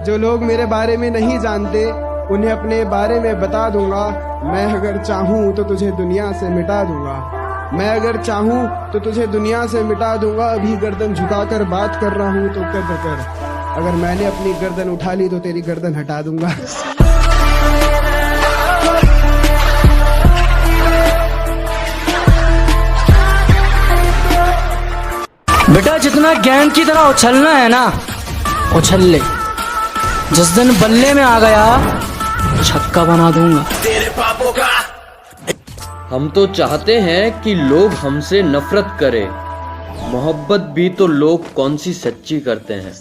जो लोग मेरे बारे में नहीं जानते उन्हें अपने बारे में बता दूंगा। मैं अगर चाहूँ तो तुझे दुनिया से मिटा दूंगा। मैं अगर चाहूँ तो तुझे दुनिया से मिटा दूंगा। अभी गर्दन झुकाकर बात कर रहा हूँ तो कर। अगर मैंने अपनी गर्दन उठा ली तो तेरी गर्दन हटा दूंगा। बेटा जितना गेंद की तरह उछलना है ना, उछल ले। जिस दिन बल्ले में आ गया छक्का बना दूंगा तेरे पापों का। हम तो चाहते हैं कि लोग हमसे नफरत करें, मोहब्बत भी तो लोग कौन सी सच्ची करते हैं।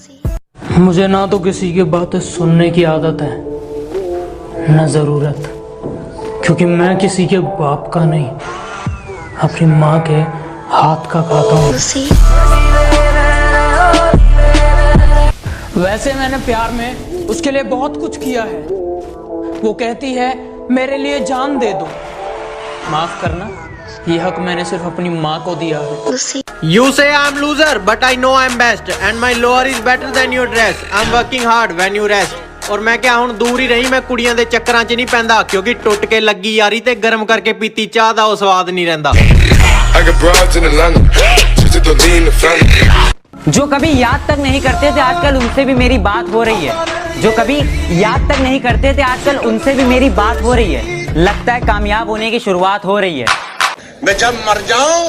मुझे ना तो किसी की बातें सुनने की आदत है न जरूरत, क्योंकि मैं किसी के बाप का नहीं, अपनी माँ के हाथ का खाता हूँ। वैसे मैंने प्यार में उसके लिए बहुत कुछ किया है। वो कहती है मेरे लिए जान दे दो। माफ करना, ये हक मैंने सिर्फ अपनी माँ को दिया है। You say I'm loser, but I know I'm best, and my lower is better than your dress. I'm working hard when you rest. और मैं क्या ਹੁਣ ਦੂਰ ਹੀ ਰਹੀ, ਮੈਂ ਕੁੜੀਆਂ ਦੇ ਚੱਕਰਾਂ 'ਚ ਨਹੀਂ ਪੈਂਦਾ, ਕਿਉਂਕਿ ਟੁੱਟ ਕੇ ਲੱਗੀ ਯਾਰੀ ਤੇ ਗਰਮ ਕਰਕੇ ਪੀਤੀ ਚਾਹ ਦਾ ਉਹ ਸਵਾਦ ਨਹੀਂ ਰਹਿੰਦਾ। जो कभी याद तक नहीं करते थे आजकल उनसे भी मेरी बात हो रही है। जो कभी याद तक नहीं करते थे आजकल उनसे भी मेरी बात हो रही है। लगता है कामयाब होने की शुरुआत हो रही है। मैं जब मर जाऊं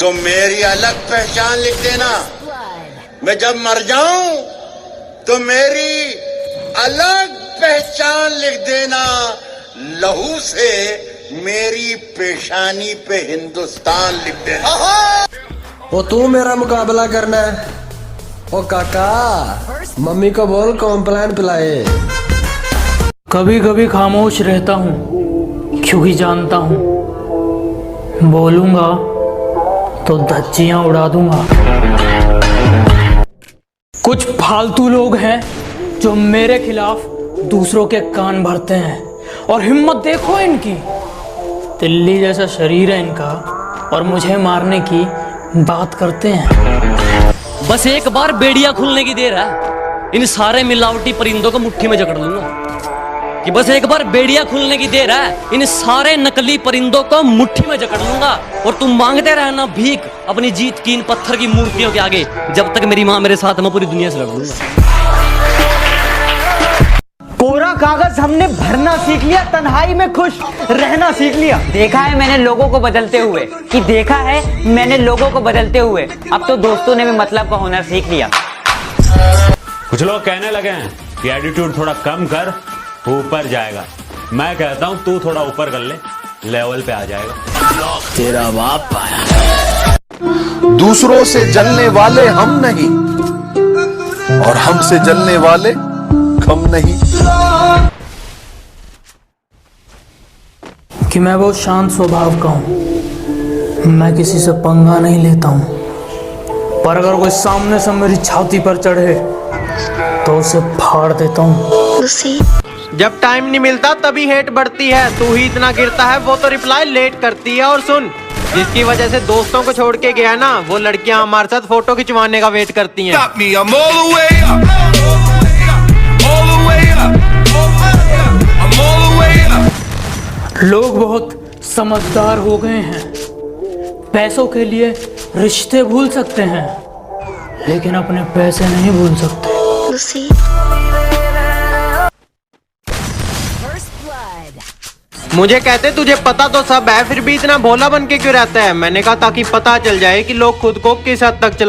तो मेरी अलग पहचान लिख देना। मैं जब मर जाऊं तो मेरी अलग पहचान लिख देना। लहू से मेरी पेशानी पे हिंदुस्तान लिख देना। वो तू मेरा मुकाबला करना है? ओ काका, मम्मी को बोल कॉम्प्लान पिलाए। कभी कभी खामोश रहता हूँ क्योंकि जानता हूँ बोलूंगा तो धज्जियां उड़ा दूंगा। कुछ फालतू लोग हैं जो मेरे खिलाफ दूसरों के कान भरते हैं, और हिम्मत देखो इनकी। तिल्ली जैसा शरीर है इनका और मुझे मारने की बात करते हैं। बस एक बार बेड़िया खुलने की देर है, इन सारे मिलावटी परिंदों को मुट्ठी में जकड़ लूंगा। कि बस एक बार बेड़िया खुलने की देर है, इन सारे नकली परिंदों को मुट्ठी में जकड़ लूंगा। और तुम मांगते रहना भीख अपनी जीत की इन पत्थर की मूर्तियों के आगे, जब तक मेरी माँ मेरे साथ, मैं पूरी दुनिया से लड़ लूंगा। कोरा कागज हमने भरना सीख लिया, तन्हाई में खुश रहना सीख लिया। देखा है मैंने लोगों को बदलते हुए, कि देखा है मैंने लोगों को बदलते हुए। अब तो दोस्तों ने भी मतलब का हुनर सीख लिया। कुछ लोग कहने लगे हैं कि एटीट्यूड थोड़ा कम कर, ऊपर जाएगा। मैं कहता हूं तू थोड़ा ऊपर कर ले, लेवल पे आ जाएगा। तेरा बाप आया। दूसरों से जलने वाले हम नहीं और हमसे जलने वाले कम नहीं। कि मैं बहुत शांत स्वभाव का हूँ, मैं किसी से पंगा नहीं लेता हूँ, पर अगर कोई सामने से मेरी छाती पर चढ़े तो उसे फाड़ देता हूँ। जब टाइम नहीं मिलता तभी हेट बढ़ती है, तू ही इतना गिरता है वो तो रिप्लाई लेट करती है। और सुन, जिसकी वजह से दोस्तों को छोड़ के गया ना, वो लड़कियां हमारे साथ फोटो खिंचवाने का वेट करती हैं। लोग बहुत समझदार हो गए हैं, पैसों के लिए रिश्ते भूल सकते हैं लेकिन अपने पैसे नहीं भूल सकते। मुझे कहते तुझे पता तो सब है, फिर भी इतना भोला बन के क्यों रहता है। मैंने कहा ताकि पता चल जाए कि लोग खुद को किस हद तक चला